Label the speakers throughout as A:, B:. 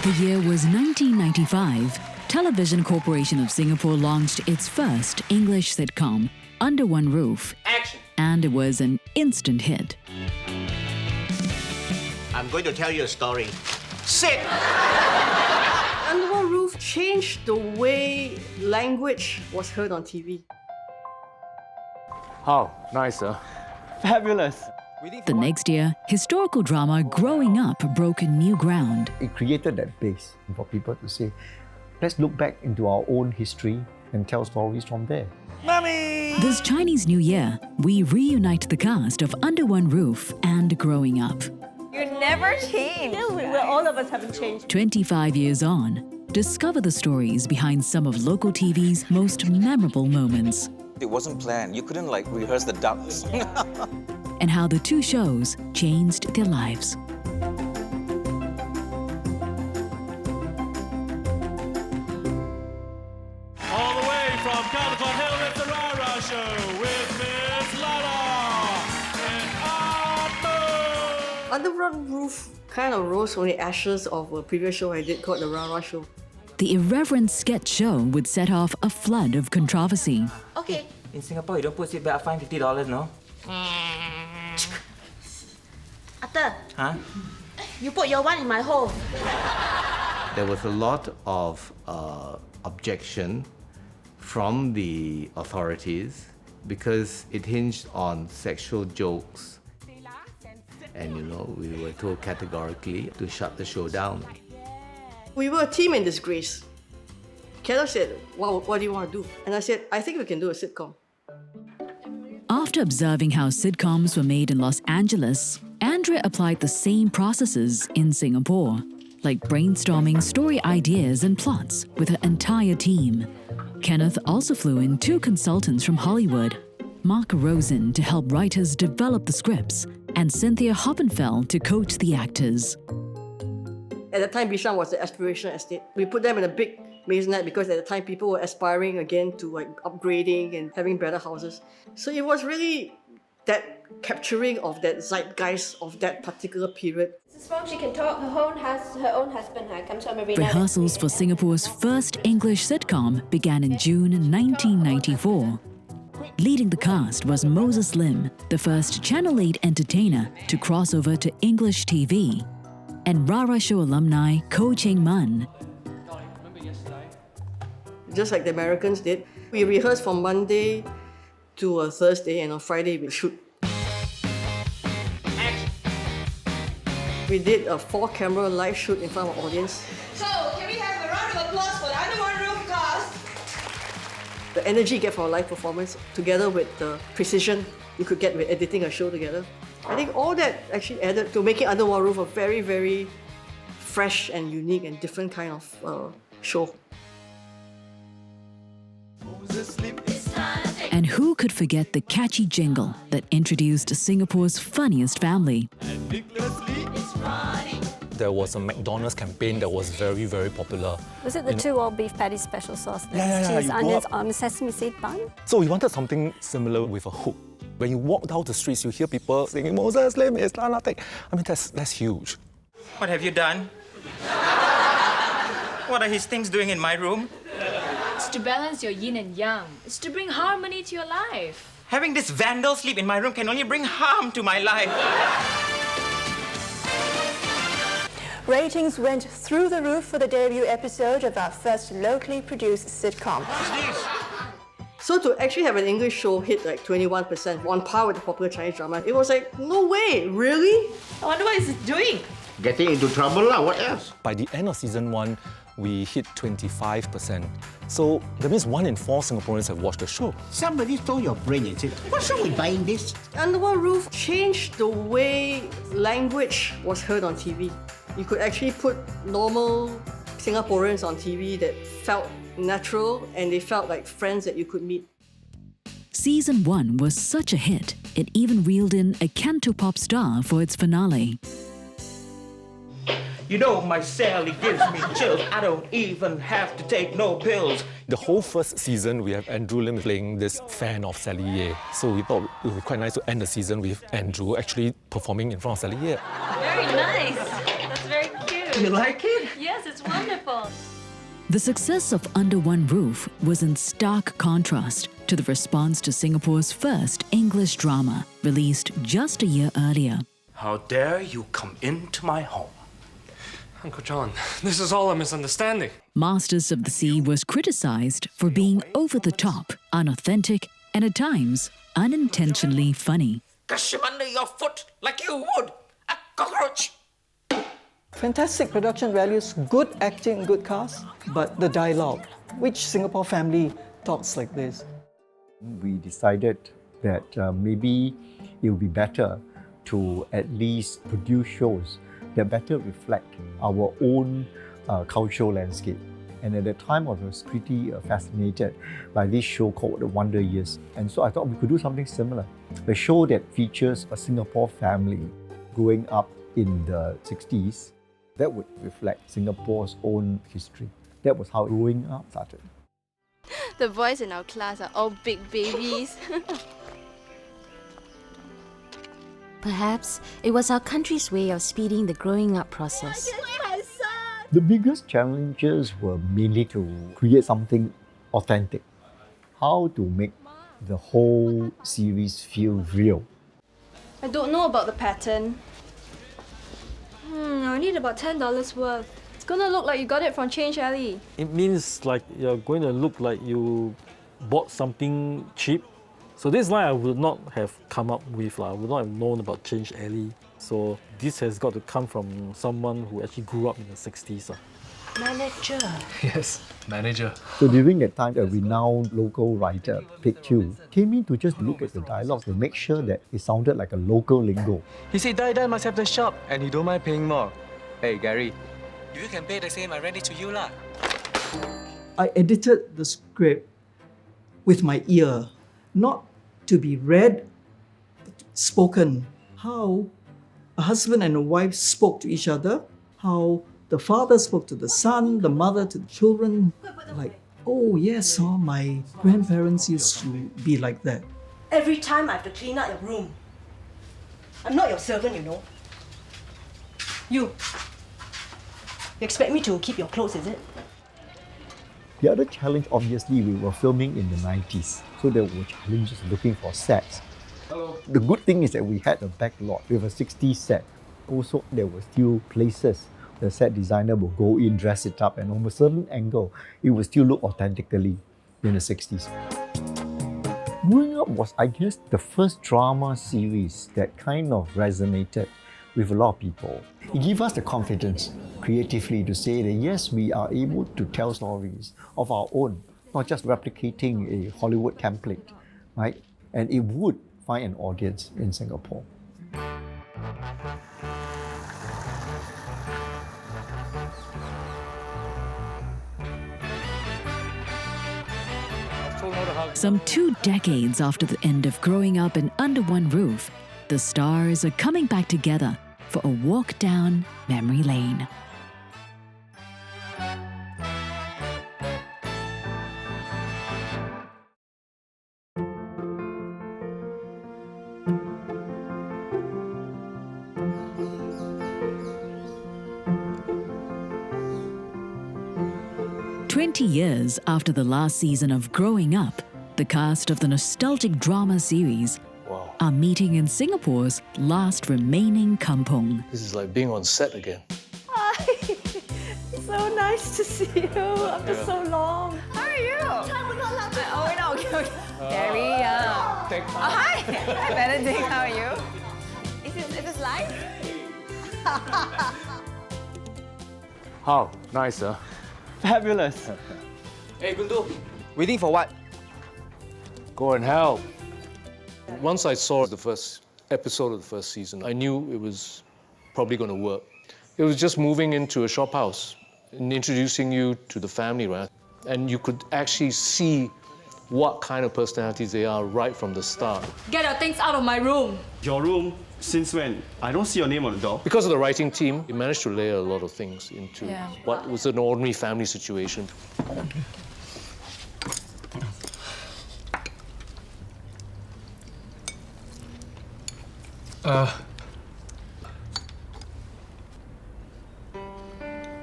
A: The year was 1995. Television Corporation of Singapore launched its first English sitcom, Under One Roof.
B: Action!
A: And it was an instant hit.
B: I'm going to tell you a story. Sit!
C: Under One Roof changed the way language was heard on TV.
D: How? Nice, huh?
E: Fabulous.
A: The next year, historical drama Growing Up broke new ground.
F: It created that base for people to say, let's look back into our own history and tell stories from there.
B: Mommy!
A: This Chinese New Year, we reunite the cast of Under One Roof and Growing Up.
G: You never change.
C: All of us haven't changed.
A: 25 years on, discover the stories behind some of local TV's most memorable moments.
H: It wasn't planned. You couldn't rehearse the ducks.
A: And how the two shows changed their lives.
I: All the way from Caldecott Hill, it's the Rara Show with Miss Lala and Arthur.
C: Under One Roof kind of rose from the ashes of a previous show I did called The Rara Show.
A: The irreverent sketch show would set off a flood of controversy.
G: Okay.
E: In Singapore, you don't put seatbelt, fine $50, no?
G: Arthur,
E: Huh?
G: you put your one in my hole.
J: There was a lot of objection from the authorities because it hinged on sexual jokes. And we were told categorically to shut the show down.
C: We were a team in disgrace. Kenneth said, "Wow, what do you want to do?" And I said, "I think we can do a sitcom."
A: After observing how sitcoms were made in Los Angeles, Andrea applied the same processes in Singapore, like brainstorming story ideas and plots with her entire team. Kenneth also flew in 2 consultants from Hollywood, Mark Rosen to help writers develop the scripts, and Cynthia Hoppenfeld to coach the actors.
C: At the time, Bishan was the aspirational estate. We put them in a big maisonette because at the time people were aspiring again to upgrading and having better houses. So it was really that capturing of that zeitgeist of that particular period.
K: Mrs. Fong, she can talk. Her own husband comes from a
A: Rehearsals for Singapore's first English sitcom began in June 1994. Leading the cast was Moses Lim, the first Channel 8 entertainer to cross over to English TV, and Rara Show alumni Koh Chieng Mun.
C: Just like the Americans did, we rehearsed from Monday to a Thursday, and on Friday we shoot. We did a 4-camera live shoot in front of an audience.
G: So, can we have a round of applause for the Under One Roof cast?
C: The energy you get from a live performance, together with the precision you could get with editing a show together, I think all that actually added to making Under One Roof a very, very fresh and unique and different kind of show.
A: And who could forget the catchy jingle that introduced Singapore's funniest family?
D: There was a McDonald's campaign that was very, very popular.
L: Was it the 2 all beef patty special sauce?
D: Yeah,
L: cheese, onions on a sesame seed bun?
D: So we wanted something similar with a hook. When you walk down the streets, you hear people singing, Moses Lim is Tan Ah Teck. I mean, that's huge.
E: What have you done? What are his things doing in my room?
M: It's to balance your yin and yang. It's to bring harmony to your life.
E: Having this vandal sleep in my room can only bring harm to my life.
N: Ratings went through the roof for the debut episode of our first locally produced sitcom.
C: So to actually have an English show hit 21%, on par with the popular Chinese drama, it was no way, really?
G: I wonder what it's doing.
B: Getting into trouble lah, what else?
D: By the end of season 1, we hit 25%. So that means 1 in 4 Singaporeans have watched the show.
B: Somebody stole your brain and said, what's wrong with buying this?
C: Under One Roof changed the way language was heard on TV. You could actually put normal Singaporeans on TV that felt natural and they felt like friends that you could meet.
A: Season 1 was such a hit, it even reeled in a Cantopop star for its finale.
E: You know, my Sally gives me chills. I don't even have to take no pills.
D: The whole first season, we have Andrew Lim playing this fan of Sally Ye. So we thought it would be quite nice to end the season with Andrew actually performing in front of Sally Ye.
M: Very nice. That's very cute.
E: You like it?
M: Yes, it's That's wonderful.
A: The success of Under One Roof was in stark contrast to the response to Singapore's first English drama, released just a year earlier.
I: How dare you come into my home? Uncle John, this is all a misunderstanding.
A: Masters of the Sea was criticized for being over the top, unauthentic, and at times unintentionally funny.
E: Crush him under your foot like you would a cockroach.
C: Fantastic production values, good acting, good cast, but the dialogue. Which Singapore family talks like this?
F: We decided that maybe it would be better to at least produce shows that better reflect our own cultural landscape. And at the time, I was pretty fascinated by this show called The Wonder Years. And so I thought we could do something similar. A show that features a Singapore family growing up in the 60s that would reflect Singapore's own history. That was how growing up started.
K: The boys in our class are all big babies.
O: Perhaps it was our country's way of speeding the growing up process.
F: The biggest challenges were mainly to create something authentic. How to make the whole series feel real.
K: I don't know about the pattern. I need about $10 worth. It's gonna look like you got it from Change Alley.
P: It means like you're going to look like you bought something cheap. So this line I would not have come up with. I would not have known about Change Alley. So this has got to come from someone who actually grew up in the 60s.
E: Manager.
D: Yes, manager.
F: So during that time, a renowned local writer, Pek Chew, came in to just look at the dialogue to make sure that it sounded like a local lingo.
Q: He said, Die must have the shop, and he don't mind paying more. Hey, Gary, if you can pay the same, I rent it to you lah.
C: I edited the script with my ear, not to be read, but spoken. How a husband and a wife spoke to each other, how the father spoke to the son, the mother to the children. Like, oh yes, my grandparents used to be like that.
G: Every time I have to clean out your room. I'm not your servant, you know. You expect me to keep your clothes, is it?
F: The other challenge, obviously, we were filming in the 90s, so there were challenges looking for sets.
I: Hello.
F: The good thing is that we had a back lot with a 60s set. Also, there were still places the set designer will go in, dress it up, and from a certain angle, it will still look authentically in the 60s. Growing Up was, I guess, the first drama series that kind of resonated with a lot of people. It gave us the confidence creatively to say that yes, we are able to tell stories of our own, not just replicating a Hollywood template, right? And it would find an audience in Singapore.
A: Some 2 decades after the end of Growing Up and Under One Roof, the stars are coming back together for a walk down memory lane. "20 years after the last season of Growing Up, the cast of the nostalgic drama series are meeting in Singapore's last remaining kampong.
R: This is like being on set again.
N: Hi! So nice to see you after so long. How are you? Oh, no, okay. Gary, hi! Hi, Benedict, how are you? Is this live?
R: How? Nice, huh?
Q: Fabulous.
R: Hey, Gundu.
Q: Waiting for what?
R: Go and help. Once I saw the first episode of the first season, I knew it was probably going to work. It was just moving into a shop house and introducing you to the family, right? And you could actually see what kind of personalities they are right from the start.
M: Get your things out of my room.
S: Your room? Since when? I don't see your name on the door.
R: Because of the writing team, we managed to layer a lot of things into what was an ordinary family situation.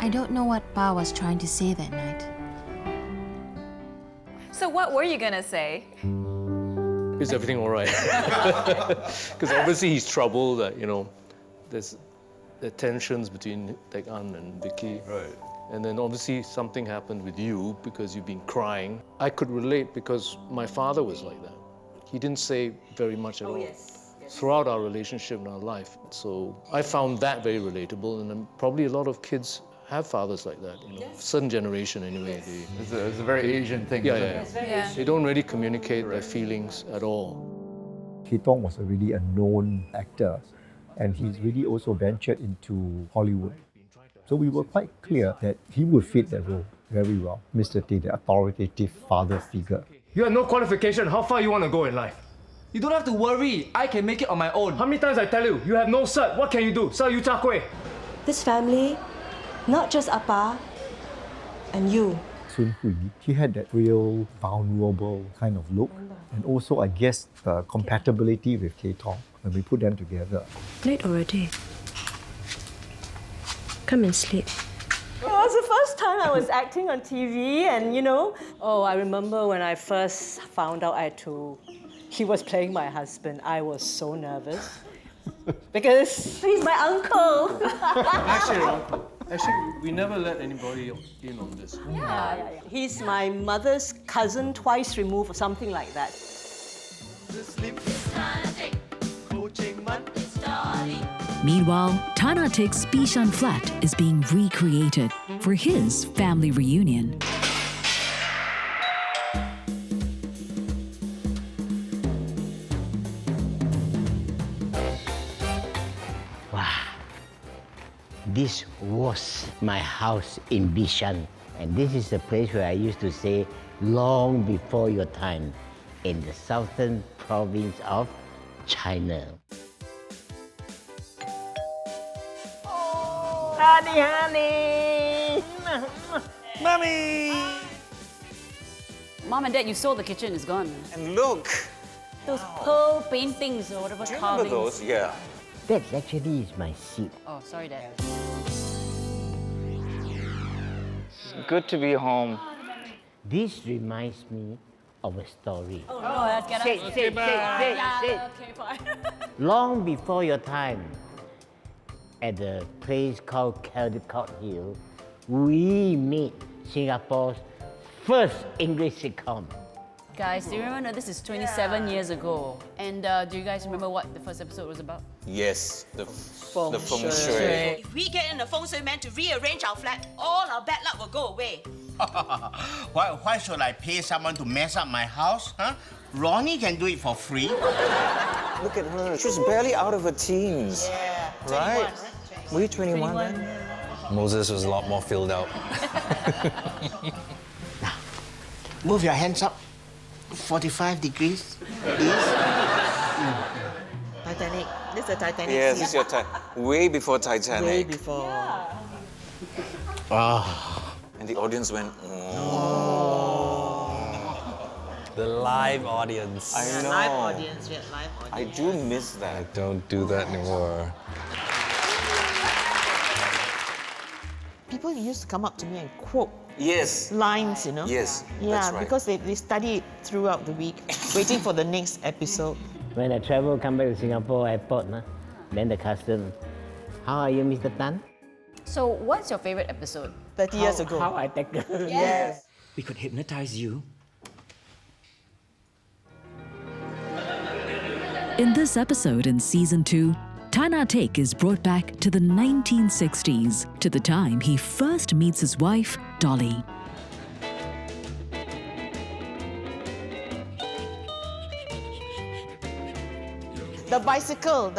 O: I don't know what Pa was trying to say that night.
N: So what were you gonna say?
R: Is everything all right? Because obviously he's troubled that, there's the tensions between Teck An and Vicky. Right. And then obviously something happened with you because you've been crying. I could relate because my father was like that. He didn't say very much at all. Yes. Throughout our relationship and our life. So I found that very relatable, and then probably a lot of kids have fathers like that, certain generation anyway.
T: It's a very Asian thing, isn't it?
R: Yeah. They don't really communicate their feelings at all.
F: Kay Tong was already a known actor, and he's really also ventured into Hollywood. So we were quite clear that he would fit that role very well. Mr. Tay, the authoritative father figure.
Q: You have no qualification. How far you want to go in life? You don't have to worry. I can make it on my own. How many times I tell you? You have no cert. What can you do? Sell you char kway.
G: This family, not just Appa and you.
F: Soon Hui, he had that real vulnerable kind of look, and also, I guess, the compatibility with Kay Tong when we put them together.
G: Late already. Come and sleep. It was the first time I was acting on TV, and I remember when I first found out he was playing my husband, I was so nervous. Because he's my uncle.
R: Actually, we never let anybody in on this.
G: Yeah. He's my mother's cousin, twice removed, or something like that.
A: Meanwhile, Tan Ah Teck's Bishan flat is being recreated for his family reunion.
B: This was my house in Bishan, and this is the place where I used to stay long before your time, in the southern province of China.
N: Honey!
B: Mommy!
U: Mom and Dad, you saw the kitchen is gone.
H: And look!
U: Those pearl paintings or whatever
H: Do you
U: carvings.
H: remember those? Yeah.
B: That actually is my seat.
U: Oh, sorry, Dad.
H: Good to be home.
B: This reminds me of a story.
U: Oh, no, let's get
B: Sit.
U: Okay, fine.
B: Long before your time, at a place called Caldecott Hill, we made Singapore's first English sitcom.
U: Guys, do you remember this is 27 years ago? And do you guys remember what the first episode was about?
H: Yes, the feng
U: shui.
G: If we get in a feng shui man to rearrange our flat, all our bad luck will go away.
B: Why should I pay someone to mess up my house? Huh? Ronnie can do it for free.
H: Look at her. She's barely out of her teens.
G: Yeah.
H: Right? Were you 21 then?
D: Moses was a lot more filled out.
B: Now, move your hands up. 45 degrees east.
G: Titanic. This is the Titanic.
H: Yes, this is your time. Way before Titanic.
G: Way before.
H: And the audience went,
D: The live audience.
H: I know.
G: Live audience, yeah, live audience.
H: I do miss that.
D: Don't do that anymore.
G: People used to come up to me and quote
H: Yes.
G: lines,
H: Yes,
G: Yeah,
H: that's right.
G: because they study it throughout the week, waiting for the next episode.
B: When I travel, come back to Singapore airport, then the custom. How are you, Mr. Tan?
U: So, what's your favorite episode?
G: 30 years ago.
B: How I take
U: Yes.
E: We could hypnotize you.
A: In this episode in Season 2, Tan Ah Teck is brought back to the 1960s, to the time he first meets his wife, Dolly.
G: The bicycle,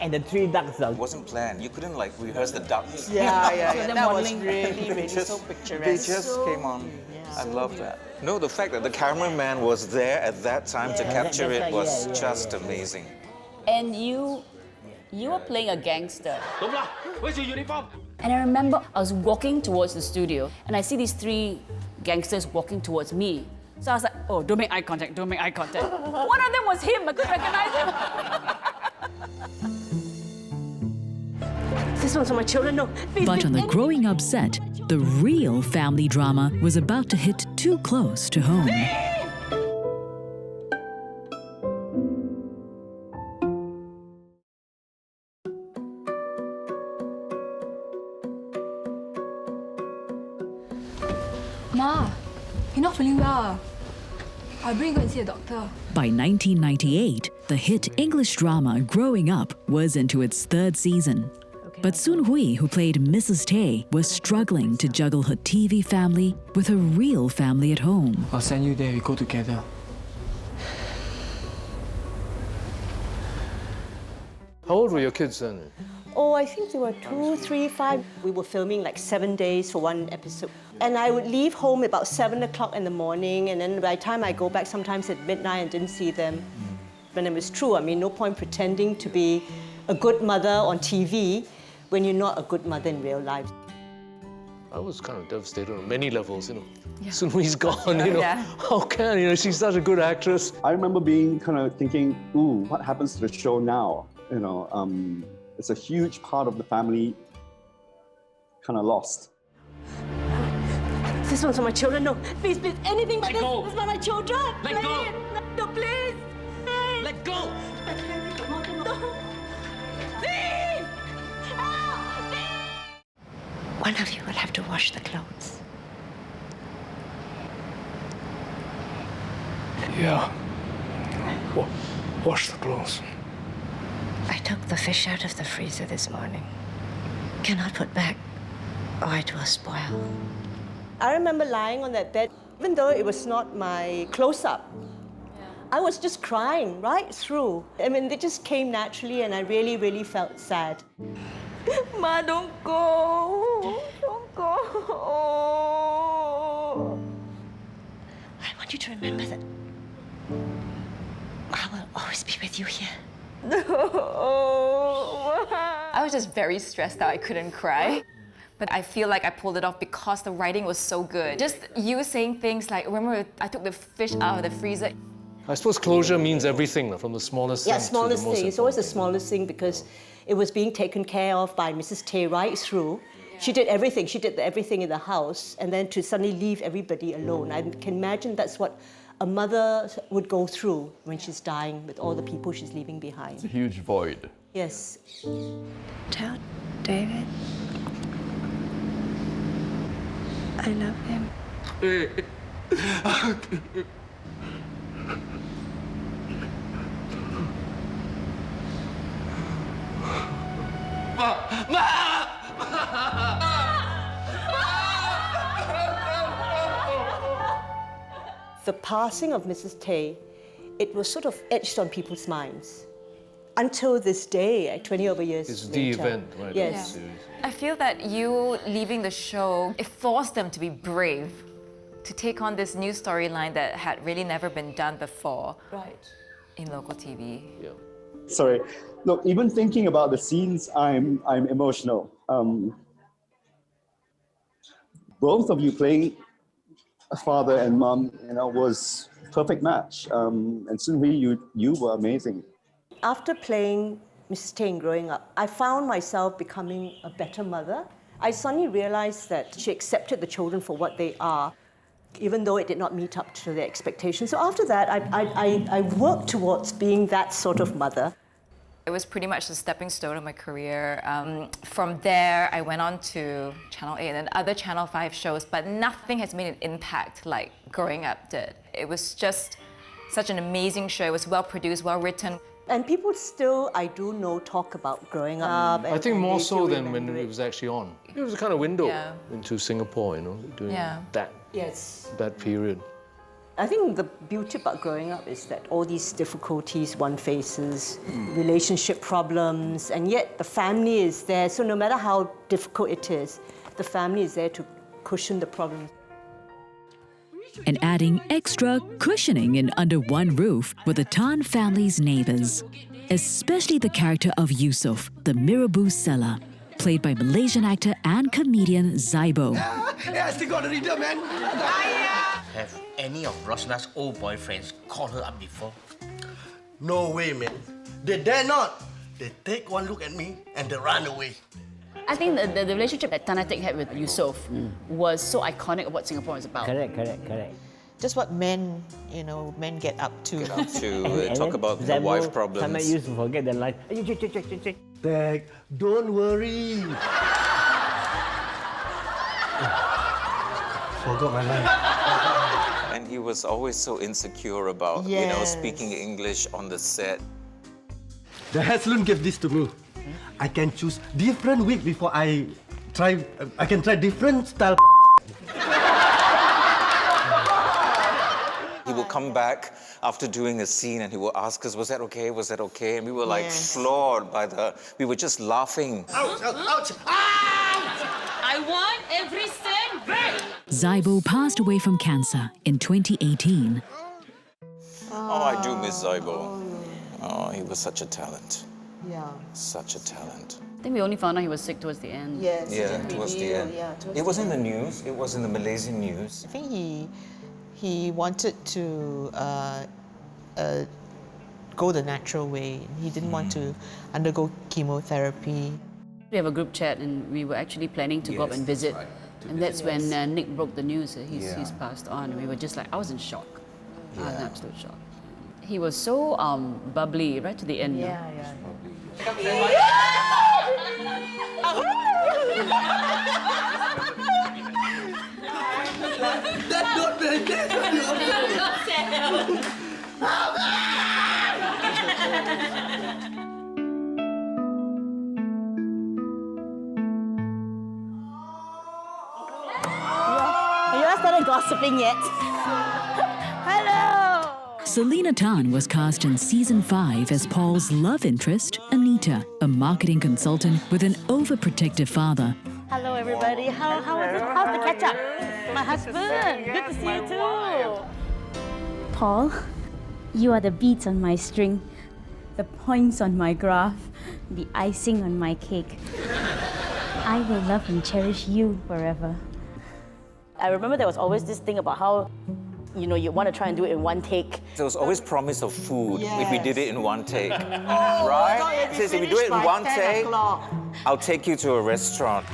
B: and the three ducks.
H: It wasn't planned. You couldn't rehearse the ducks.
G: Yeah. That was really,
H: They
G: so
H: just
G: picturesque.
H: came on. I love that. No, the fact that the cameraman was there at that time to capture it was just amazing.
U: And you were playing a gangster.
E: Where's your uniform?
U: And I remember I was walking towards the studio and I see these 3 gangsters walking towards me. So I was like, oh, don't make eye contact, don't make eye contact. One of them was him, I couldn't recognize him.
G: This This one's for my children, no. Please,
A: But on the growing up set, the real family drama was about to hit too close to home.
M: Ma, you're not feeling well. I'll bring you and see a doctor.
A: By 1998, the hit English drama Growing Up was into its third season. But Soon Hui, who played Mrs. Tay, was struggling to juggle her TV family with her real family at home.
Q: I'll send you there, we go together.
R: How old were your kids then?
G: Oh, I think they were 2, 3, 5. We were filming like 7 days for one episode. And I would leave home about 7 o'clock in the morning, and then by the time I go back, sometimes at midnight, and didn't see them. And it was true. I mean, no point pretending to be a good mother on TV when you're not a good mother in real life.
R: I was kind of devastated on many levels, you know. Soon Hui's gone, you know. How can, you know, she's such a good actress.
S: I remember being kind of thinking, ooh, what happens to the show now? You know, it's a huge part of the family kind of lost.
G: This one's for my children, no. Please, please, anything but
Q: Let go.
G: This is for my children.
Q: Let go.
G: No, please.
Q: Let go.
G: Please.
O: One of you will have to wash the clothes.
R: Yeah. Wash the clothes.
O: I took the fish out of the freezer this morning. Cannot put back, or it will spoil.
G: I remember lying on that bed, even though it was not my close-up. I was just crying right through. I mean, it just came naturally, and I really, really felt sad. Ma, don't go. Don't go.
O: I want you to remember that I will always be with you here.
N: I was just very stressed out I couldn't cry. But I feel like I pulled it off because the writing was so good. Just you saying things like, remember I took the fish out of the freezer.
R: I suppose closure means everything, from the smallest thing to the
G: smallest
R: most
G: thing. It's always the smallest thing because it was being taken care of by Mrs. Tay right through. She did everything. She did everything in the house, and then to suddenly leave everybody alone. I can imagine that's what a mother would go through when she's dying with all the people she's leaving behind.
T: It's a huge void.
G: Yes.
O: Tell David I love him.
G: The passing of Mrs. Tay, it was sort of etched on people's minds. Until this day, 20 over years
R: It's
G: later.
R: the event, right?
G: Yes.
N: I feel that you leaving the show, it forced them to be brave, to take on this new storyline that had really never been done before in local TV.
R: Yeah.
S: Sorry. Look, even thinking about the scenes, I'm emotional. Both of you playing a father and mom, was perfect match. And Soon Hui, you were amazing.
G: After playing Mrs. Tay growing up, I found myself becoming a better mother. I suddenly realized that she accepted the children for what they are, even though it did not meet up to their expectations. So after that, I worked towards being that sort of mother.
N: It was pretty much the stepping stone of my career. From there, I went on to Channel 8 and other Channel 5 shows, but nothing has made an impact like Growing Up did. It was just such an amazing show. It was well produced, well written.
G: And people still, I do know, talk about Growing Up.
R: I think more
G: they
R: so
G: still
R: than when
G: remember
R: it was actually on. It was a kind of window into Singapore, doing
N: Yeah.
R: that period.
G: I think the beauty about Growing Up is that all these difficulties one faces, relationship problems, and yet the family is there. So no matter how difficult it is, the family is there to cushion the problems.
A: And adding extra cushioning in Under One Roof were the Tan family's neighbors, especially the character of Yusuf, the Mirabu seller, played by Malaysian actor and comedian Zaibo.
J: Yeah, I still got the reader, man.
E: Have any of Rosna's old boyfriends called her up before?
J: No way, man. They dare not. They take one look at me and they run away.
U: I think the relationship that Tan Ah Teck had with Yusuf was so iconic of what Singapore is about.
B: Correct.
L: Just what men get up to.
H: Talk about the wife problems.
B: Sometimes used to forget the life.
J: Teck, don't worry. Forgot my life.
H: And he was always so insecure about, speaking English on the set.
J: The hair salon gave this to me. I can choose different wig before I can try different style.
H: He will come back after doing a scene and he will ask us, was that okay? Was that okay? And we were like floored by we were just laughing.
J: Ouch, ouch, ouch!
U: I want every cent back!
A: Zaibo passed away from cancer in 2018.
H: Oh, I do miss Zaibo. Oh, he was such a talent.
L: Yeah.
H: Such a talent.
U: I think we only found out he was sick towards the end.
L: Yes.
H: Yeah, towards the end. It was in the news. It was in the Malaysian news.
L: I think he wanted to go the natural way. He didn't want to undergo chemotherapy.
U: We have a group chat and we were actually planning to go up and visit. And that's when Nick broke the news that he's passed on. And we were just like, I was in shock. I was in absolute shock. He was so bubbly right to the end.
J: That's not very
G: You all started gossiping yet? Hello!
A: Selena Tan was cast in season 5 as Paul's love interest, Anita, a marketing consultant with an overprotective father.
G: Hello, everybody. How's the catch up? My husband. Good to see you too.
V: Paul, you are the beads on my string, the points on my graph, the icing on my cake. I will love and cherish you forever.
G: I remember there was always this thing about how, you want to try and do it in one take.
H: There was always promise of food if we did it in one take.
L: Oh,
H: right?
L: God,
H: It says if we do it in one take, I'll take you to a restaurant.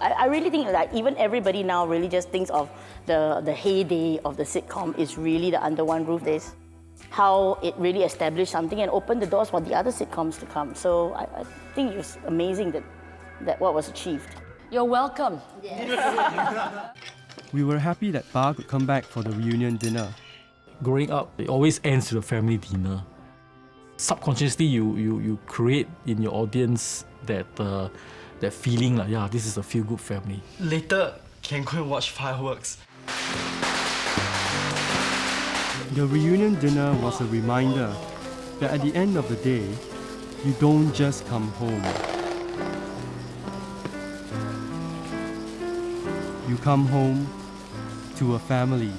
G: I really think that even everybody now really just thinks of the heyday of the sitcom is really the Under One Roof days. How it really established something and opened the doors for the other sitcoms to come. So I think it was amazing that what was achieved.
U: You're welcome.
W: We were happy that Bar could come back for the reunion dinner.
P: Growing up, it always ends with a family dinner. Subconsciously, you create in your audience that feeling like, yeah, this is a feel-good family.
J: Later, can go and watch fireworks.
W: The reunion dinner was a reminder that at the end of the day, you don't just come home. You come home to a family.